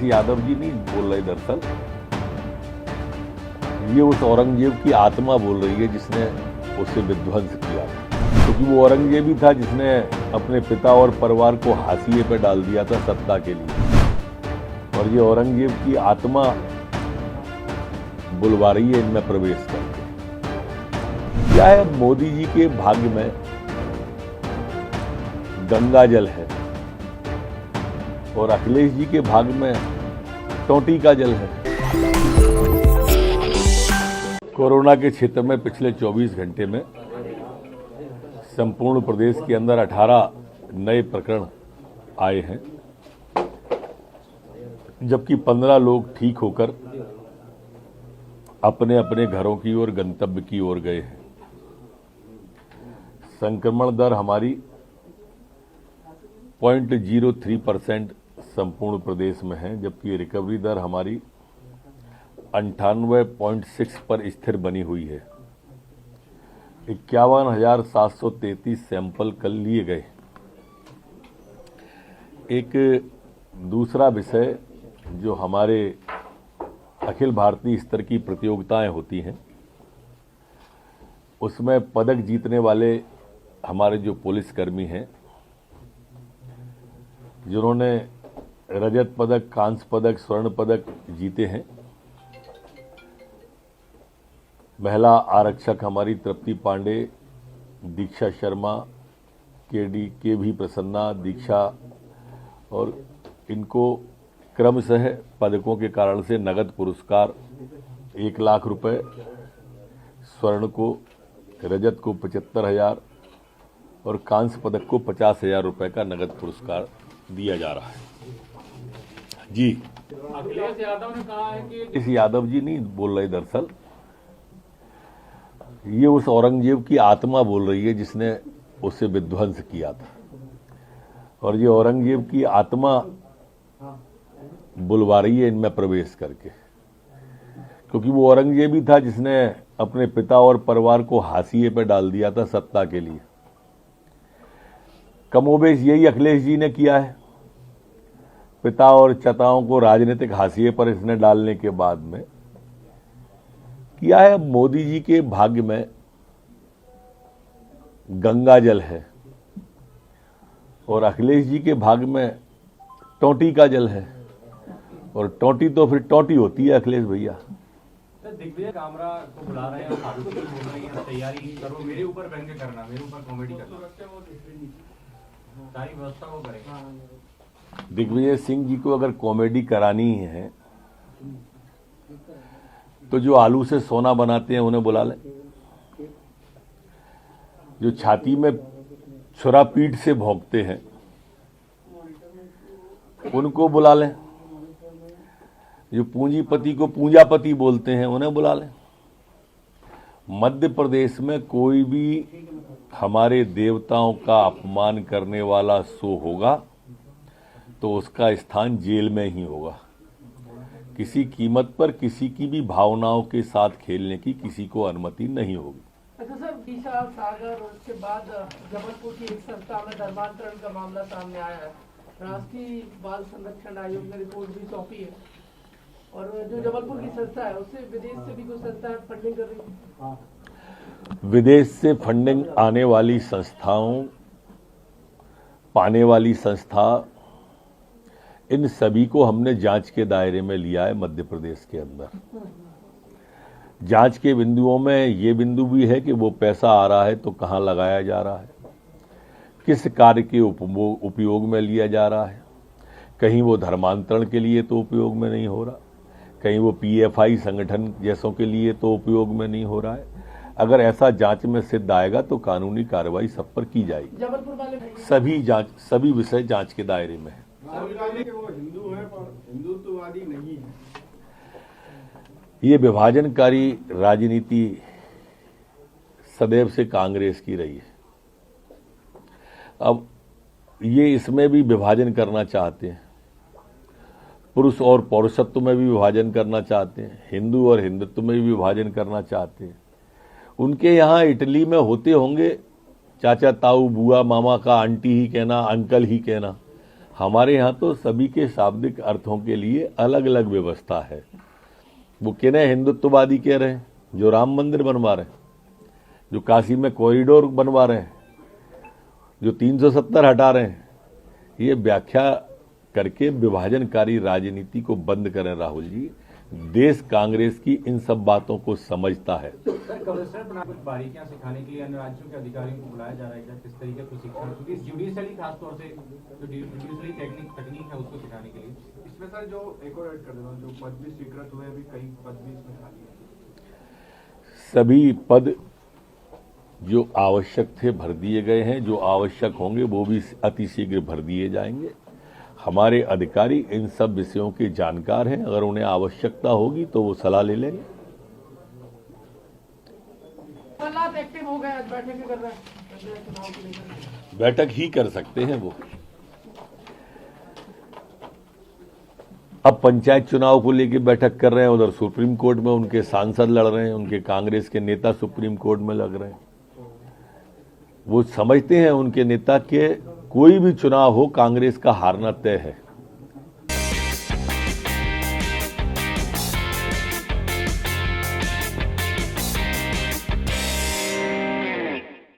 अखिलेश यादव जी नहीं बोल रहे, दरअसल ये उस औरंगजेब की आत्मा बोल रही है जिसने उसे विध्वंस किया, क्योंकि वो औरंगजेब ही था जिसने अपने पिता और परिवार को हाशिए पे डाल दिया था सत्ता के लिए। और ये औरंगजेब की आत्मा बुलवा रही है इनमें प्रवेश करके। क्या है, मोदी जी के भाग्य में गंगा जल है और अखिलेश जी के भाग्य में टोंटी का जल है। कोरोना के क्षेत्र में पिछले 24 घंटे में संपूर्ण प्रदेश के अंदर 18 नए प्रकरण आए हैं, जबकि 15 लोग ठीक होकर अपने अपने घरों की ओर, गंतव्य की ओर गए हैं। संक्रमण दर हमारी 0.03% संपूर्ण प्रदेश में है, जबकि रिकवरी दर हमारी 98.6 पर स्थिर बनी हुई है। 51,733 सैंपल कल लिए गए। एक दूसरा विषय जो हमारे अखिल भारतीय स्तर की प्रतियोगिताएं होती हैं, उसमें पदक जीतने वाले हमारे जो पुलिसकर्मी हैं, जिन्होंने रजत पदक, कांस्य पदक, स्वर्ण पदक जीते हैं। महिला आरक्षक हमारी तृप्ति पांडे, दीक्षा शर्मा, के भी प्रसन्ना, दीक्षा, और इनको क्रमशः पदकों के कारण से नगद पुरस्कार 1 लाख रुपए, स्वर्ण को, रजत को 75,000 और कांस्य पदक को 50,000 रुपए का नगद पुरस्कार दिया जा रहा है। जी, अखिलेश यादव ने कहा है कि इस यादव जी नहीं बोल रहे, दरअसल ये उस औरंगजेब की आत्मा बोल रही है जिसने उसे विध्वंस किया था। और ये औरंगजेब की आत्मा बुलवा रही है इनमें प्रवेश करके, क्योंकि वो औरंगजेब ही था जिसने अपने पिता और परिवार को हाशिए पे डाल दिया था सत्ता के लिए। कमोबेश यही अखिलेश जी ने किया है। पिता और चताओं को राजनीतिक हाशिए पर इसने डालने के बाद में किया है। मोदी जी के भाग्य में गंगा जल है और अखिलेश जी के भाग्य में टोंटी का जल है, और टोंटी तो फिर टोंटी होती है अखिलेश भैया। दिग्विजय कामरा को बुला रहे हैं, फारूक को बोल रही हैं तैयारी करो, मेरे ऊपर व्यंग्य करना, मेरे ऊपर कॉमेडी करना, सारी व्यवस्था वो करेगा। दिग्विजय सिंह जी को अगर कॉमेडी करानी है तो जो आलू से सोना बनाते हैं उन्हें बुला लें, जो छाती में छुरा पीठ से भोंकते हैं उनको बुला लें, जो पूंजीपति को पूंजापति बोलते हैं उन्हें बुला लें। मध्य प्रदेश में कोई भी हमारे देवताओं का अपमान करने वाला शो होगा तो उसका स्थान जेल में ही होगा। किसी कीमत पर किसी की भी भावनाओं के साथ खेलने की किसी को अनुमति नहीं होगी। अच्छा सर, विशाल सागर और उसके बाद जबलपुर की एक संस्था में धर्मांतरण का मामला सामने आया है। राष्ट्रीय बाल संरक्षण आयोग ने रिपोर्ट भी सौंपी है, और जो जबलपुर की संस्था है उससे विदेश से भी कुछ संस्था फंडिंग कर रही है। विदेश से फंडिंग आने वाली संस्थाओं, पाने वाली संस्था, इन सभी को हमने जांच के दायरे में लिया है। मध्य प्रदेश के अंदर जांच के बिंदुओं में ये बिंदु भी है कि वो पैसा आ रहा है तो कहां लगाया जा रहा है, किस कार्य के उपयोग में लिया जा रहा है। कहीं वो धर्मांतरण के लिए तो उपयोग में नहीं हो रहा, कहीं वो PFI संगठन जैसों के लिए तो उपयोग में नहीं हो रहा है। अगर ऐसा जांच में सिद्ध आएगा तो कानूनी कार्रवाई सब पर की जाएगी। जबलपुर वाले सभी विषय जांच के दायरे में है। वो हिंदू है पर हिंदुत्ववादी नहीं है। ये विभाजनकारी राजनीति सदैव से कांग्रेस की रही है। अब ये इसमें भी विभाजन करना चाहते हैं, पुरुष और पौरुषत्व में भी विभाजन करना चाहते हैं, हिंदू और हिंदुत्व में भी विभाजन करना चाहते हैं। उनके यहाँ इटली में होते होंगे चाचा, ताऊ, बुआ, मामा का आंटी ही कहना, अंकल ही कहना। हमारे यहाँ तो सभी के शाब्दिक अर्थों के लिए अलग अलग व्यवस्था है। वो किन्हें हिंदुत्ववादी कह रहे हैं, जो राम मंदिर बनवा रहे हैं, जो काशी में कॉरिडोर बनवा रहे हैं, जो 370 हटा रहे हैं। ये व्याख्या करके विभाजनकारी राजनीति को बंद करें राहुल जी। देश कांग्रेस की इन सब बातों को समझता है। सर, कमिश्नर बना कुछ बारीकियां सिखाने के लिए अन्य राज्यों के अधिकारियों को बुलाया जा रहा है क्या? किस तरीके प्रशिक्षण, क्योंकि जुडिशरी खासतौर से जो जुडिशरी तकनीक है उसको सिखाने के लिए। इसमें सर जो एक और ऐड कर देता हूँ, जो पद भी स्वीकृत हुए अभी कई पद भी इसमें खाली है। सभी पद जो आवश्यक थे भर दिए गए हैं, जो आवश्यक होंगे वो भी अतिशीघ्र भर दिए जाएंगे। हमारे अधिकारी इन सब विषयों के जानकार हैं, अगर उन्हें आवश्यकता होगी तो वो सलाह ले लेंगे। कल आप एक्टिव हो गए, आज बैठक कर रहे हैं चुनाव को लेकर। बैठक ही कर सकते हैं वो। अब पंचायत चुनाव को लेकर बैठक कर रहे हैं, उधर सुप्रीम कोर्ट में उनके सांसद लड़ रहे हैं, उनके कांग्रेस के नेता सुप्रीम कोर्ट में लग रहे हैं। वो समझते हैं उनके नेता के कोई भी चुनाव हो कांग्रेस का हारना तय है।